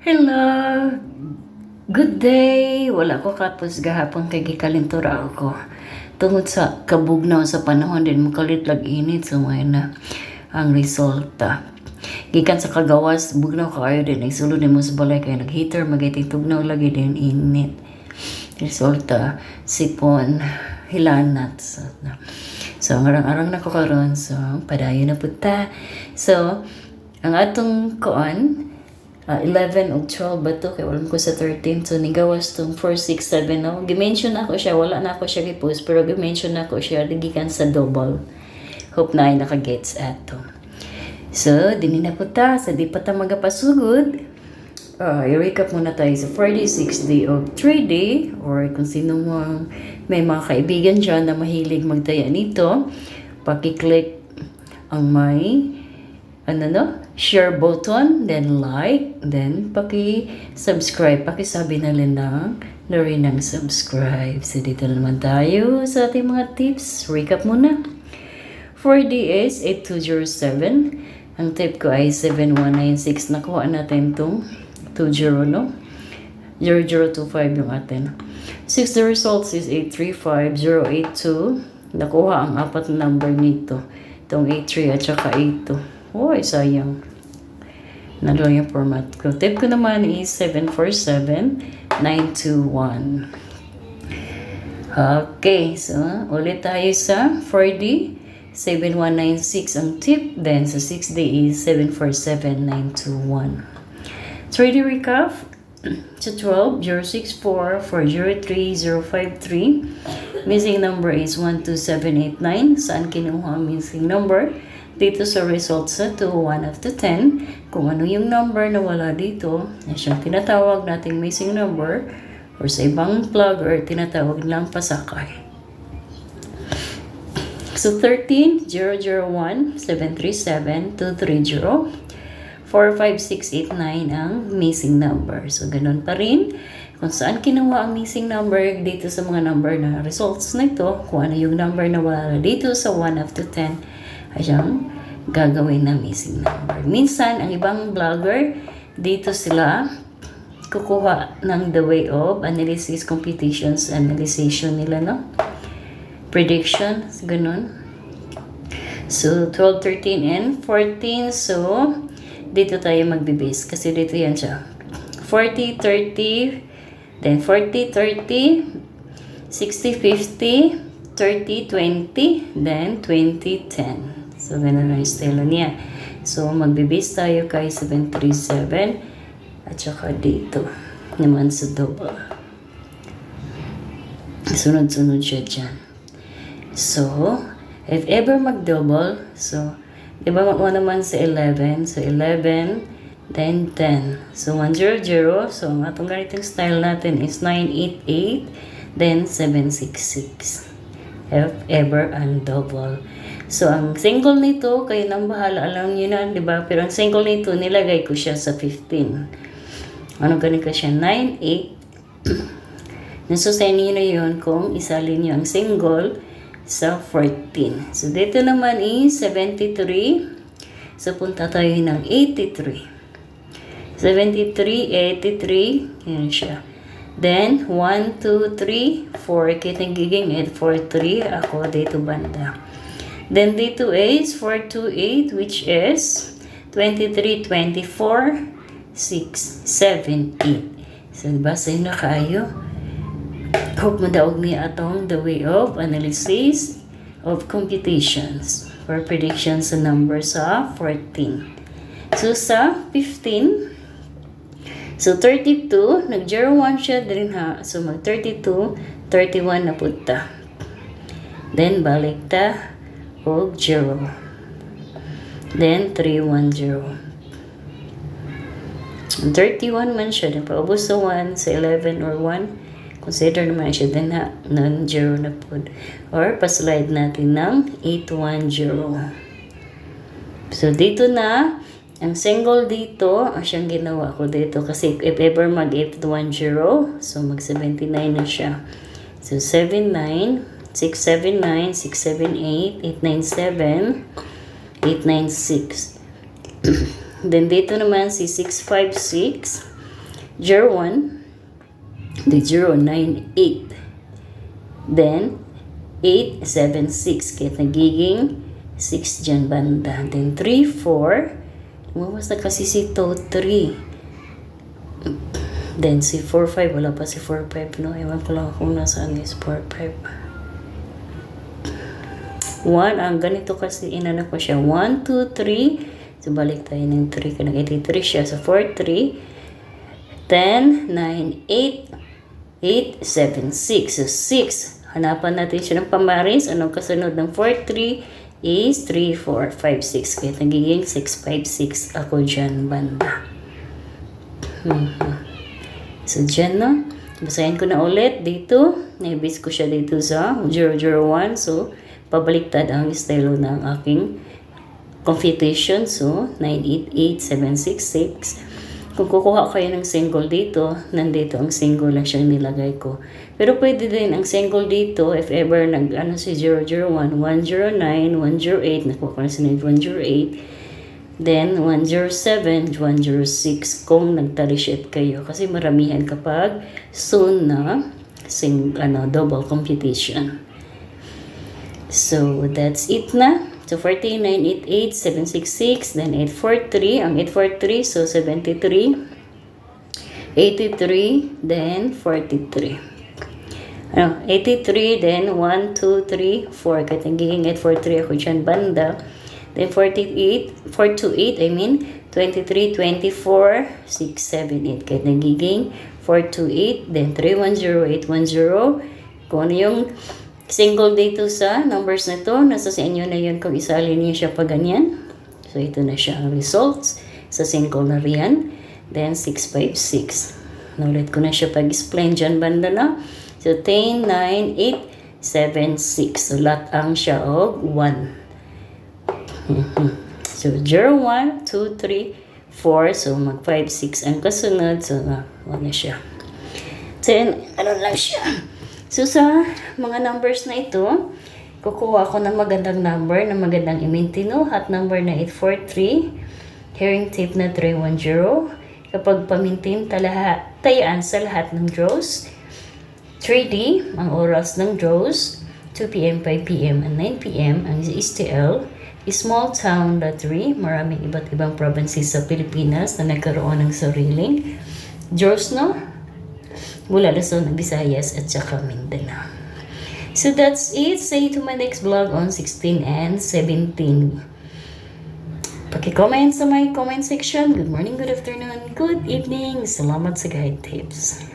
Hello! Good day! Wala ko kapos gahapon kay gikalintura ako. Tungod sa kabugnaw sa panahon din makalitlag init so may na ang resulta. Gikan sa kagawas bugnaw kaayo din sulod ni mo sa balay kay nag-heater magiting tugnaw lagi din init. Resulta sipon hilanat so arang-arang na ko karon so padayon na punta. So ang atong koan 11 o 12 ba to? Kaya wala ko sa 13. So, nigawas tong 4, 6, 7, no? Gimension ako siya. Wala na ako siya i-post. Pero gimension ako siya. Digikan sa double. Hope na ay naka-gets ato. So, dini na po ta. Sa di pa ta magapasugod. I-recap muna tayo sa 46 day of 3 day. Or kung sino mo may mga kaibigan dyan na mahilig magtaya nito. Paki-click ang may share button, then like, then paki-subscribe, pakisabi na rin ng subscribe. So dito naman tayo sa ating mga tips. Recap muna. For DS 8207, ang tip ko ay 7196. Nakuha natin itong 20, no? 0025 yung atin. 6, the results is 835082. Nakuha ang apat na number nito. Itong 83 at saka 82. Uy, sayang. Nalo yung format ko. Tip ko naman is 747921. Okay, so ulit tayo sa 4D 7196 ang tip. Then sa 6D is 747921. 3D recap. Sa 12, 064 403 053. Missing number is 12789. Saan kinuha ang missing number? Dito sa results sa 2, 1 up to 10, kung ano yung number na wala dito, na siyang tinatawag nating missing number, or sa ibang plug or tinatawag lang pasakay. So 13, 001, 737, 230, 45689 ang missing number. So ganun pa rin. Kung saan kinuha ang missing number dito sa mga number na results na ito, kung ano yung number na wala dito sa 1 up to 10, ay siyang gagawin na missing number. Minsan, ang ibang vlogger, dito sila kukuha ng the way of analysis, computations, analyzation nila, no? Predictions, ganun. So, 12, 13, and 14. So, dito tayo magbibase kasi dito yan siya. 40, 30, then 40, 30, 60, 50, 30, 20, then 20, 10. So, ganun ang style niya. So, magbibase tayo kay 737 at saka dito naman sa double. Sunod-sunod siya dyan. So, if ever mag-double, so, diba mo naman sa 11, so 11, then 10. So, 100, so ang atong ganitong style natin is 988, then 766. If ever ang double. So, ang single nito, kayo nang bahala, alam nyo na, di ba? Pero ang single nito, nilagay ko siya sa 15. Ano ganito siya? 9, 8. Nasusayin nyo na yun kung isalin nyo ang single sa 14. So, dito naman is 73. So, punta tayo ng 83. 73, 83. Yan siya. Then, 1, 2, 3, 4. Kitang giging 8, 4, 3. Ako dito banda. Then, dito is 428, which is 23, 24, 6, 7, 8. So, diba? Sa'yo na kayo. Hope madaog niya atong the way of analysis of computations for predictions sa number sa 14. So, sa 15, so 32, nag-01 siya din ha. So, mag-32, 31 na punta. Then, balik ta. Og 0. Then, 310. 31 man siya. Napaubos sa 1, sa 11 or 1. Consider naman siya din na non-0 na po. Or, paslide natin ng 810. So, dito na, ang single dito, ang siyang ginawa ko dito. Kasi if ever mag-810, so mag-79 na siya. So, 79, 679, 678, 897, 896. Then dito naman si 656. 01, the 098. Then, 876. Kaya nagiging 6 dyan banda. Then, 3, 4. Lumawas na kasi si 3. Then, si 4, 5. Wala pa si 4, 5. No? Ewan ko lang kung nasaan is 4, 5. 1. Ang ganito kasi inano ko siya. 1, 2, 3. So, balik tayo ng 3. Kaya nag-83 siya. So, 4, 3. 10, 9, 8. 8, 7, 6. So, 6. Hanapan natin siya ng pamaris. Anong kasunod ng 4, 3 is 3, 4, 5, 6. Kaya nagiging 6, 5, 6 ako dyan banda. So, dyan, no? Basahin ko na ulit dito. Naibis ko siya dito sa 001. So, pabaliktad ang estilo ng aking computation. So, 988766. Kung kukuha kayo ng single dito, nandito ang single lang siyang nilagay ko. Pero pwede din ang single dito if ever nag-ano si 001, 109, 108, nakuha ko na sinunod 108, then 107, 106 kung nagtalishet kayo. Kasi maramihan kapag soon na double computation. So, that's it na. So, 14, 988, 766, then 843. Ang 843, so 73, 83, then 43. 83, then 1, 2, 3, 4. Kaya nagiging 843 ako dyan banda. Then 48, 428, 23, 24, 6, 7, 8. Kaya nagiging 428, then 310, 810. Kung ano yung single dito sa numbers na to, nasa sa inyo na yun kung isali niyo siya pa ganyan. So, ito na siya ang results sa single na riyan. Then, 656. Naulit ko na siya pag-explain dyan banda na. So, 10, 9, 8, 7, 6. So, lahat ang siya og 1. So, 0, 1, 2, 3, 4. So, mag 5, 6 ang kasunod. So, 1 na siya. 10, ano lang siya. So, sa mga numbers na ito, kukuha ko ng magandang number, na magandang i-maintain. Hot number na 843, hearing tape na 310. Kapag pamintin tayaan sa lahat ng draws. 3D, ang oras ng draws. 2 p.m., 5 p.m., and 9 p.m. Ang STL, small town lottery. Maraming iba't ibang provinces sa Pilipinas na nagkaroon ng sariling draws, no? Mula Luzon, Visayas, at saka Mindanao. So that's it. See you to my next vlog on 16 and 17. Paki-comment sa my comment section. Good morning, good afternoon, good evening. Salamat sa guide tips.